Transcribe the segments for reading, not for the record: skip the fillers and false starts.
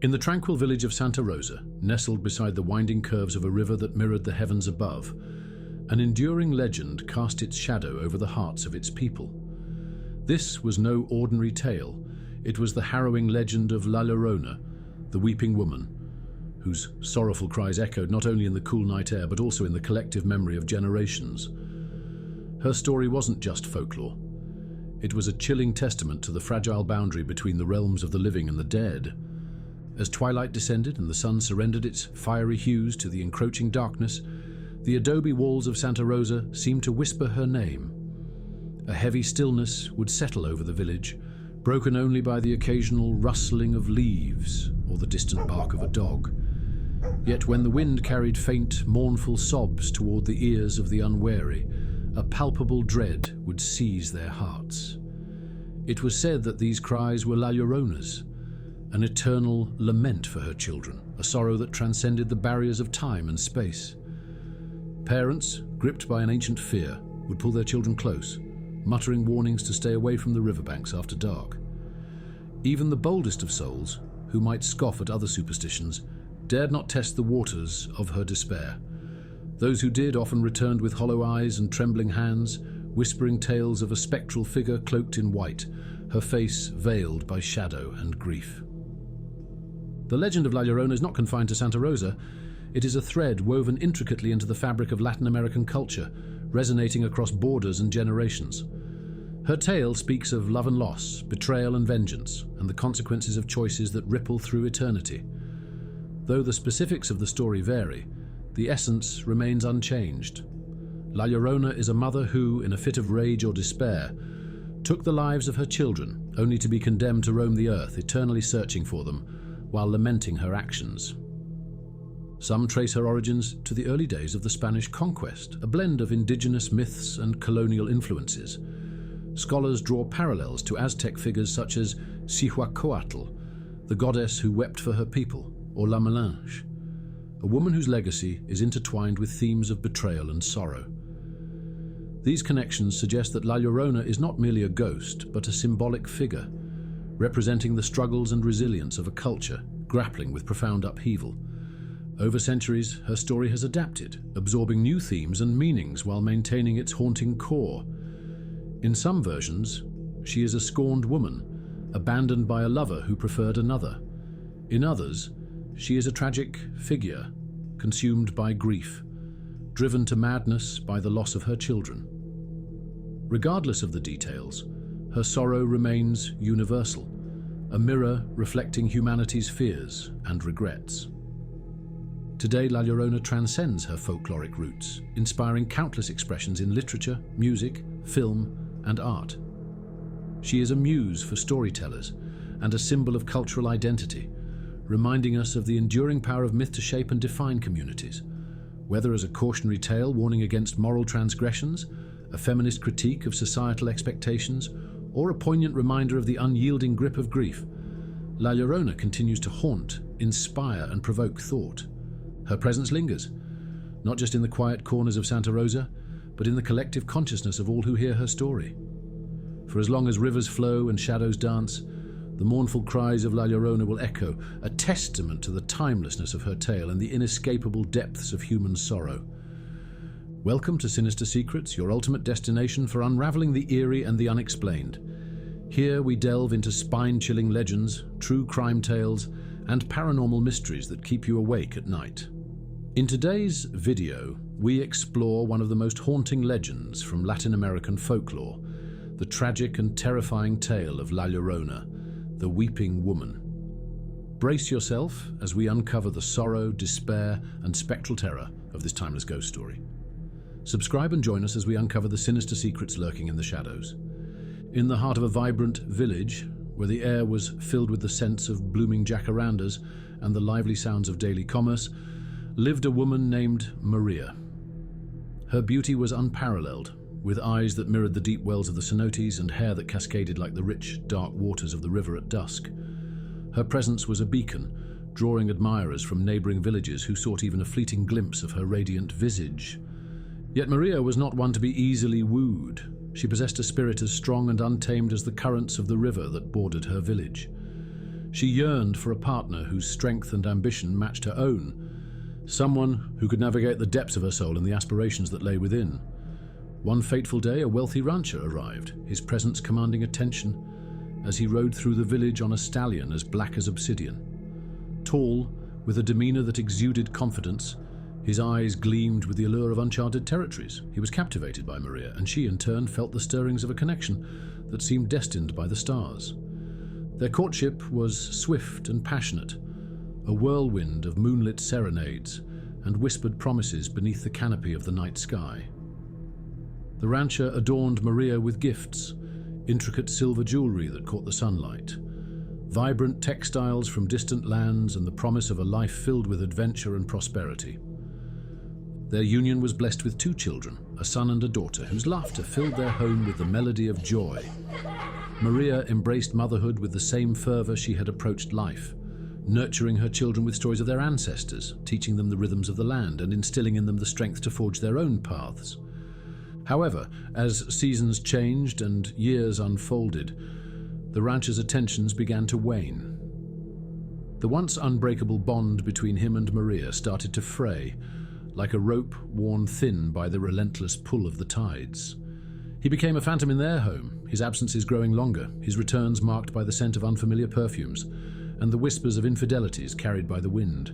In the tranquil village of Santa Rosa, nestled beside the winding curves of a river that mirrored the heavens above, an enduring legend cast its shadow over the hearts of its people. This was no ordinary tale. It was the harrowing legend of La Llorona, the weeping woman, whose sorrowful cries echoed not only in the cool night air but also in the collective memory of generations. Her story wasn't just folklore. It was a chilling testament to the fragile boundary between the realms of the living and the dead. As twilight descended and the sun surrendered its fiery hues to the encroaching darkness, the adobe walls of Santa Rosa seemed to whisper her name. A heavy stillness would settle over the village, broken only by the occasional rustling of leaves or the distant bark of a dog. Yet when the wind carried faint, mournful sobs toward the ears of the unwary, a palpable dread would seize their hearts. It was said that these cries were La Llorona's, an eternal lament for her children, a sorrow that transcended the barriers of time and space. Parents, gripped by an ancient fear, would pull their children close, muttering warnings to stay away from the riverbanks after dark. Even the boldest of souls, who might scoff at other superstitions, dared not test the waters of her despair. Those who did often returned with hollow eyes and trembling hands, whispering tales of a spectral figure cloaked in white, her face veiled by shadow and grief. The legend of La Llorona is not confined to Santa Rosa. It is a thread woven intricately into the fabric of Latin American culture, resonating across borders and generations. Her tale speaks of love and loss, betrayal and vengeance, and the consequences of choices that ripple through eternity. Though the specifics of the story vary, the essence remains unchanged. La Llorona is a mother who, in a fit of rage or despair, took the lives of her children, only to be condemned to roam the earth, eternally searching for them, while lamenting her actions. Some trace her origins to the early days of the Spanish conquest, a blend of indigenous myths and colonial influences. Scholars draw parallels to Aztec figures such as Cihuacoatl, the goddess who wept for her people, or La Melange, a woman whose legacy is intertwined with themes of betrayal and sorrow. These connections suggest that La Llorona is not merely a ghost, but a symbolic figure, representing the struggles and resilience of a culture grappling with profound upheaval. Over centuries, her story has adapted, absorbing new themes and meanings while maintaining its haunting core. In some versions, she is a scorned woman, abandoned by a lover who preferred another. In others, she is a tragic figure, consumed by grief, driven to madness by the loss of her children. Regardless of the details, her sorrow remains universal, a mirror reflecting humanity's fears and regrets. Today, La Llorona transcends her folkloric roots, inspiring countless expressions in literature, music, film, and art. She is a muse for storytellers and a symbol of cultural identity, reminding us of the enduring power of myth to shape and define communities. Whether as a cautionary tale warning against moral transgressions, a feminist critique of societal expectations, or a poignant reminder of the unyielding grip of grief, La Llorona continues to haunt, inspire, and provoke thought. Her presence lingers, not just in the quiet corners of Santa Rosa, but in the collective consciousness of all who hear her story. For as long as rivers flow and shadows dance, the mournful cries of La Llorona will echo, a testament to the timelessness of her tale and the inescapable depths of human sorrow. Welcome to Sinister Secrets, your ultimate destination for unraveling the eerie and the unexplained. Here we delve into spine-chilling legends, true crime tales, and paranormal mysteries that keep you awake at night. In today's video, we explore one of the most haunting legends from Latin American folklore, the tragic and terrifying tale of La Llorona, the weeping woman. Brace yourself as we uncover the sorrow, despair, and spectral terror of this timeless ghost story. Subscribe and join us as we uncover the sinister secrets lurking in the shadows. In the heart of a vibrant village, where the air was filled with the scents of blooming jacarandas and the lively sounds of daily commerce, lived a woman named Maria. Her beauty was unparalleled, with eyes that mirrored the deep wells of the cenotes and hair that cascaded like the rich, dark waters of the river at dusk. Her presence was a beacon, drawing admirers from neighboring villages who sought even a fleeting glimpse of her radiant visage. Yet Maria was not one to be easily wooed. She possessed a spirit as strong and untamed as the currents of the river that bordered her village. She yearned for a partner whose strength and ambition matched her own, someone who could navigate the depths of her soul and the aspirations that lay within. One fateful day, a wealthy rancher arrived, his presence commanding attention as he rode through the village on a stallion as black as obsidian. Tall, with a demeanor that exuded confidence, his eyes gleamed with the allure of uncharted territories. He was captivated by Maria, and she in turn felt the stirrings of a connection that seemed destined by the stars. Their courtship was swift and passionate, a whirlwind of moonlit serenades and whispered promises beneath the canopy of the night sky. The rancher adorned Maria with gifts, intricate silver jewelry that caught the sunlight, vibrant textiles from distant lands, and the promise of a life filled with adventure and prosperity. Their union was blessed with 2 children, a son and a daughter, whose laughter filled their home with the melody of joy. Maria embraced motherhood with the same fervor she had approached life, nurturing her children with stories of their ancestors, teaching them the rhythms of the land and instilling in them the strength to forge their own paths. However, as seasons changed and years unfolded, the rancher's attentions began to wane. The once unbreakable bond between him and Maria started to fray, like a rope worn thin by the relentless pull of the tides. He became a phantom in their home, his absences growing longer, his returns marked by the scent of unfamiliar perfumes, and the whispers of infidelities carried by the wind.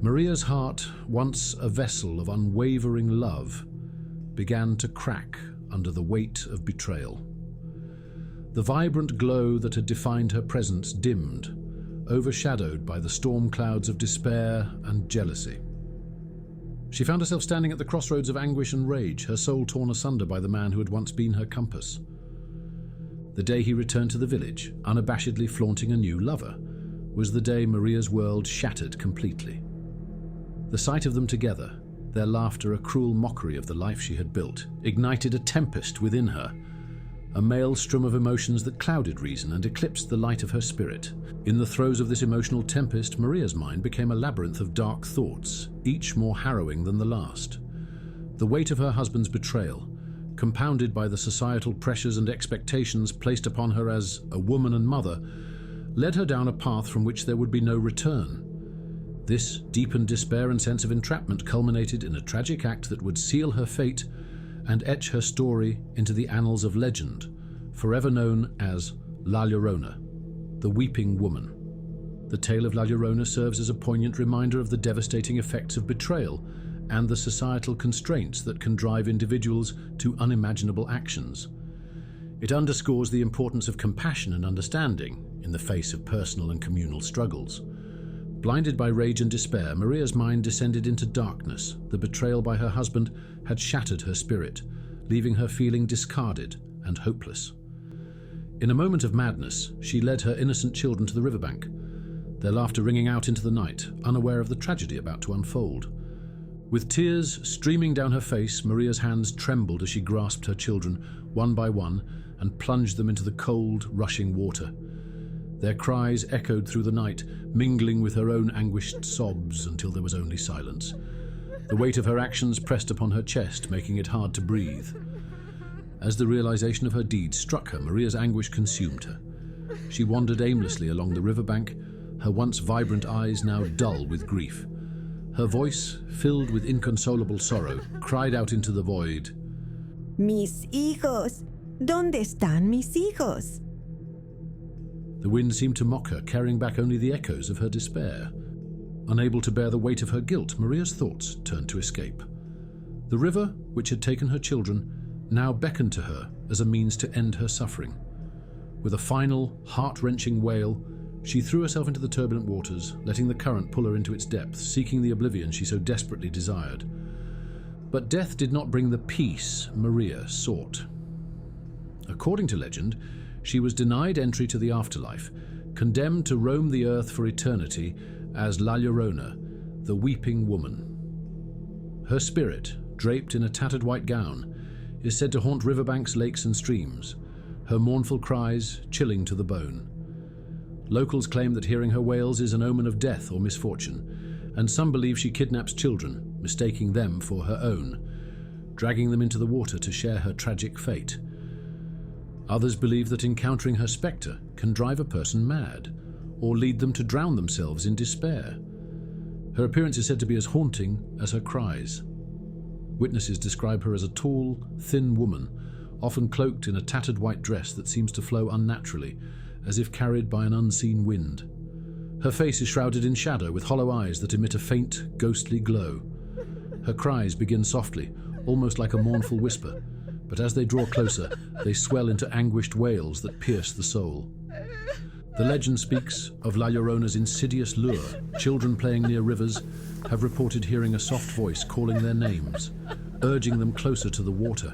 Maria's heart, once a vessel of unwavering love, began to crack under the weight of betrayal. The vibrant glow that had defined her presence dimmed, overshadowed by the storm clouds of despair and jealousy. She found herself standing at the crossroads of anguish and rage, her soul torn asunder by the man who had once been her compass. The day he returned to the village, unabashedly flaunting a new lover, was the day Maria's world shattered completely. The sight of them together, their laughter a cruel mockery of the life she had built, ignited a tempest within her, a maelstrom of emotions that clouded reason and eclipsed the light of her spirit. In the throes of this emotional tempest, Maria's mind became a labyrinth of dark thoughts, each more harrowing than the last. The weight of her husband's betrayal, compounded by the societal pressures and expectations placed upon her as a woman and mother, led her down a path from which there would be no return. This deepened despair and sense of entrapment culminated in a tragic act that would seal her fate and etch her story into the annals of legend, forever known as La Llorona, the Weeping Woman. The tale of La Llorona serves as a poignant reminder of the devastating effects of betrayal and the societal constraints that can drive individuals to unimaginable actions. It underscores the importance of compassion and understanding in the face of personal and communal struggles. Blinded by rage and despair, Maria's mind descended into darkness. The betrayal by her husband had shattered her spirit, leaving her feeling discarded and hopeless. In a moment of madness, she led her innocent children to the riverbank, their laughter ringing out into the night, unaware of the tragedy about to unfold. With tears streaming down her face, Maria's hands trembled as she grasped her children, one by one, and plunged them into the cold, rushing water. Their cries echoed through the night, mingling with her own anguished sobs until there was only silence. The weight of her actions pressed upon her chest, making it hard to breathe. As the realization of her deeds struck her, Maria's anguish consumed her. She wandered aimlessly along the riverbank, her once vibrant eyes now dull with grief. Her voice, filled with inconsolable sorrow, cried out into the void, "Mis hijos! ¿Dónde están mis hijos?" The wind seemed to mock her, carrying back only the echoes of her despair. Unable to bear the weight of her guilt, Maria's thoughts turned to escape. The river, which had taken her children, now beckoned to her as a means to end her suffering. With a final, heart-wrenching wail, she threw herself into the turbulent waters, letting the current pull her into its depths, seeking the oblivion she so desperately desired. But death did not bring the peace Maria sought. According to legend, she was denied entry to the afterlife, condemned to roam the earth for eternity as La Llorona, the Weeping Woman. Her spirit, draped in a tattered white gown, is said to haunt riverbanks, lakes and streams, her mournful cries chilling to the bone. Locals claim that hearing her wails is an omen of death or misfortune, and some believe she kidnaps children, mistaking them for her own, dragging them into the water to share her tragic fate. Others believe that encountering her spectre can drive a person mad, or lead them to drown themselves in despair. Her appearance is said to be as haunting as her cries. Witnesses describe her as a tall, thin woman, often cloaked in a tattered white dress that seems to flow unnaturally, as if carried by an unseen wind. Her face is shrouded in shadow, with hollow eyes that emit a faint, ghostly glow. Her cries begin softly, almost like a mournful whisper, but as they draw closer, they swell into anguished wails that pierce the soul. The legend speaks of La Llorona's insidious lure. Children playing near rivers have reported hearing a soft voice calling their names, urging them closer to the water.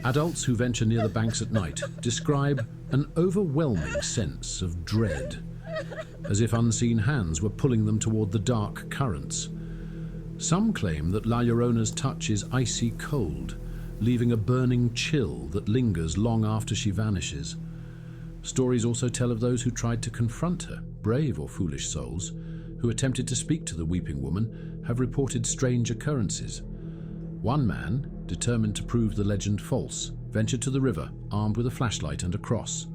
Adults who venture near the banks at night describe an overwhelming sense of dread, as if unseen hands were pulling them toward the dark currents. Some claim that La Llorona's touch is icy cold, leaving a burning chill that lingers long after she vanishes. Stories also tell of those who tried to confront her. Brave or foolish souls who attempted to speak to the weeping woman have reported strange occurrences. One man, determined to prove the legend false, ventured to the river armed with a flashlight and a cross.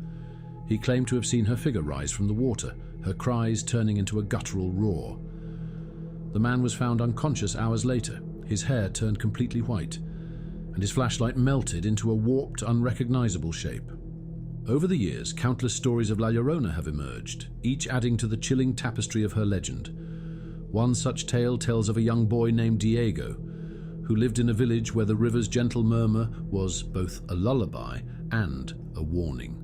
He claimed to have seen her figure rise from the water, her cries turning into a guttural roar. The man was found unconscious hours later, his hair turned completely white, and his flashlight melted into a warped, unrecognizable shape. Over the years, countless stories of La Llorona have emerged, each adding to the chilling tapestry of her legend. One such tale tells of a young boy named Diego, who lived in a village where the river's gentle murmur was both a lullaby and a warning.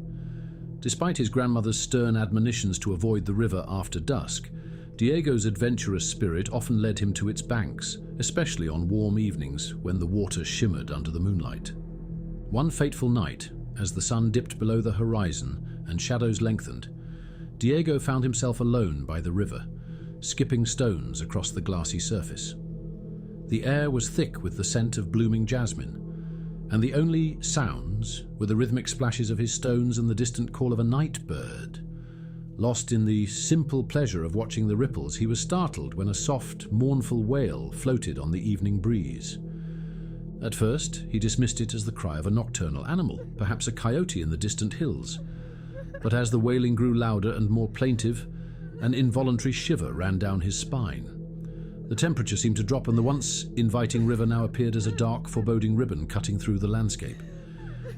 Despite his grandmother's stern admonitions to avoid the river after dusk, Diego's adventurous spirit often led him to its banks, especially on warm evenings when the water shimmered under the moonlight. One fateful night, as the sun dipped below the horizon and shadows lengthened, Diego found himself alone by the river, skipping stones across the glassy surface. The air was thick with the scent of blooming jasmine, and the only sounds were the rhythmic splashes of his stones and the distant call of a night bird. Lost in the simple pleasure of watching the ripples, he was startled when a soft, mournful wail floated on the evening breeze. At first, he dismissed it as the cry of a nocturnal animal, perhaps a coyote in the distant hills. But as the wailing grew louder and more plaintive, an involuntary shiver ran down his spine. The temperature seemed to drop, and the once inviting river now appeared as a dark, foreboding ribbon cutting through the landscape.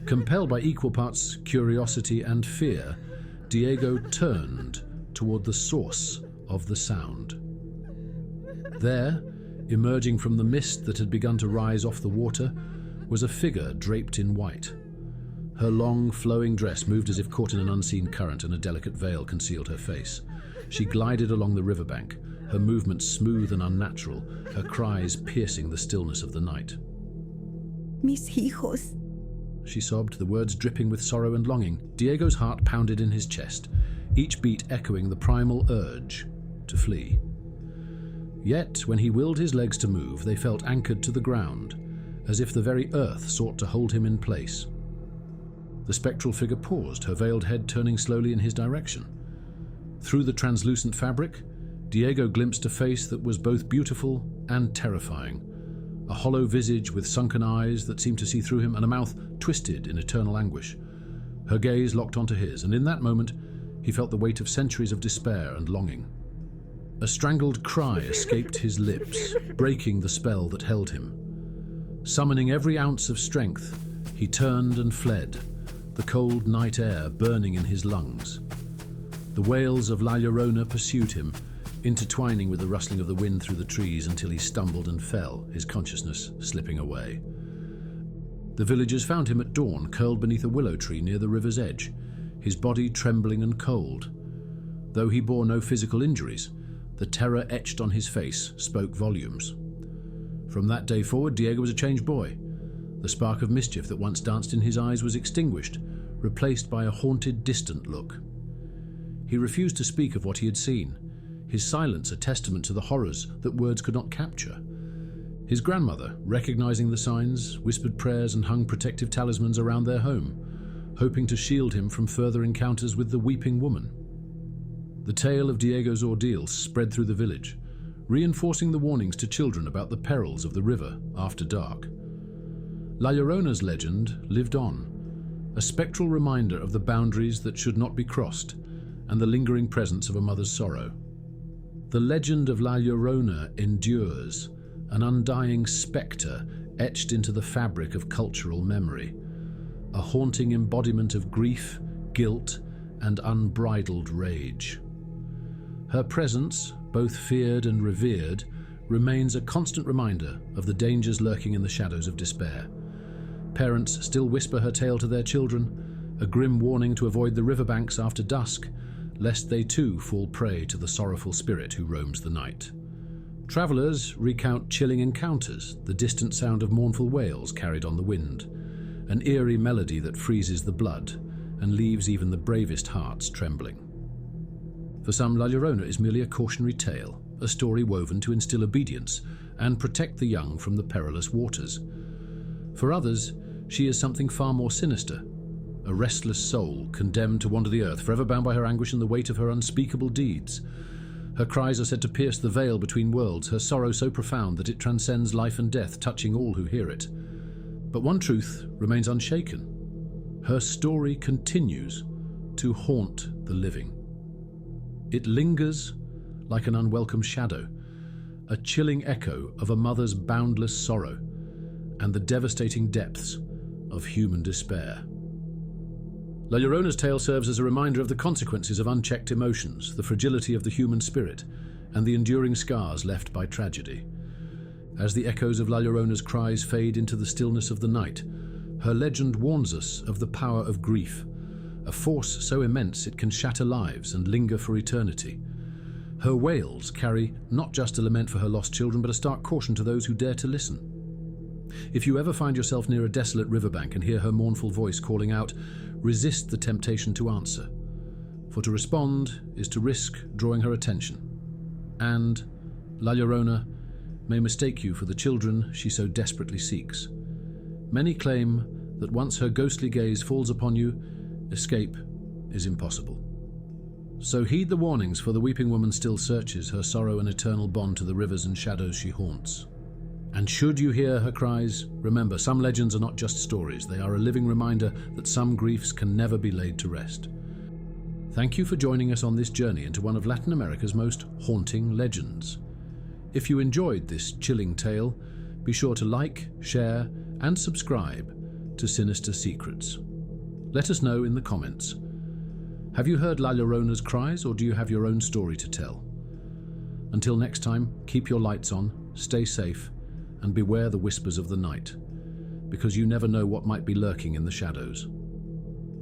Compelled by equal parts curiosity and fear, Diego turned toward the source of the sound. There, emerging from the mist that had begun to rise off the water, was a figure draped in white. Her long, flowing dress moved as if caught in an unseen current, and a delicate veil concealed her face. She glided along the riverbank, her movements smooth and unnatural, her cries piercing the stillness of the night. Mis hijos. She sobbed, the words dripping with sorrow and longing. Diego's heart pounded in his chest, each beat echoing the primal urge to flee. Yet, when he willed his legs to move, they felt anchored to the ground, as if the very earth sought to hold him in place. The spectral figure paused, her veiled head turning slowly in his direction. Through the translucent fabric, Diego glimpsed a face that was both beautiful and terrifying, a hollow visage with sunken eyes that seemed to see through him, and a mouth twisted in eternal anguish. Her gaze locked onto his, and in that moment, he felt the weight of centuries of despair and longing. A strangled cry escaped his lips, breaking the spell that held him. Summoning every ounce of strength, he turned and fled, the cold night air burning in his lungs. The wails of La Llorona pursued him, intertwining with the rustling of the wind through the trees until he stumbled and fell, his consciousness slipping away. The villagers found him at dawn, curled beneath a willow tree near the river's edge, his body trembling and cold. Though he bore no physical injuries, the terror etched on his face spoke volumes. From that day forward, Diego was a changed boy. The spark of mischief that once danced in his eyes was extinguished, replaced by a haunted, distant look. He refused to speak of what he had seen, his silence a testament to the horrors that words could not capture. His grandmother, recognizing the signs, whispered prayers and hung protective talismans around their home, hoping to shield him from further encounters with the weeping woman. The tale of Diego's ordeal spread through the village, reinforcing the warnings to children about the perils of the river after dark. La Llorona's legend lived on, a spectral reminder of the boundaries that should not be crossed, and the lingering presence of a mother's sorrow. The legend of La Llorona endures, an undying spectre etched into the fabric of cultural memory, a haunting embodiment of grief, guilt, and unbridled rage. Her presence, both feared and revered, remains a constant reminder of the dangers lurking in the shadows of despair. Parents still whisper her tale to their children, a grim warning to avoid the riverbanks after dusk, lest they too fall prey to the sorrowful spirit who roams the night. Travelers recount chilling encounters, the distant sound of mournful wails carried on the wind, an eerie melody that freezes the blood and leaves even the bravest hearts trembling. For some, La Llorona is merely a cautionary tale, a story woven to instill obedience and protect the young from the perilous waters. For others, she is something far more sinister, a restless soul condemned to wander the earth, forever bound by her anguish and the weight of her unspeakable deeds. Her cries are said to pierce the veil between worlds, her sorrow so profound that it transcends life and death, touching all who hear it. But one truth remains unshaken. Her story continues to haunt the living. It lingers like an unwelcome shadow, a chilling echo of a mother's boundless sorrow and the devastating depths of human despair. La Llorona's tale serves as a reminder of the consequences of unchecked emotions, the fragility of the human spirit, and the enduring scars left by tragedy. As the echoes of La Llorona's cries fade into the stillness of the night, her legend warns us of the power of grief, a force so immense it can shatter lives and linger for eternity. Her wails carry not just a lament for her lost children, but a stark caution to those who dare to listen. If you ever find yourself near a desolate riverbank and hear her mournful voice calling out, resist the temptation to answer, for to respond is to risk drawing her attention. And La Llorona may mistake you for the children she so desperately seeks. Many claim that once her ghostly gaze falls upon you, escape is impossible. So heed the warnings, for the weeping woman still searches, her sorrow an eternal bond to the rivers and shadows she haunts. And should you hear her cries, remember, some legends are not just stories. They are a living reminder that some griefs can never be laid to rest. Thank you for joining us on this journey into one of Latin America's most haunting legends. If you enjoyed this chilling tale, be sure to like, share, and subscribe to Sinister Secrets. Let us know in the comments. Have you heard La Llorona's cries, or do you have your own story to tell? Until next time, keep your lights on, stay safe, and beware the whispers of the night, because you never know what might be lurking in the shadows.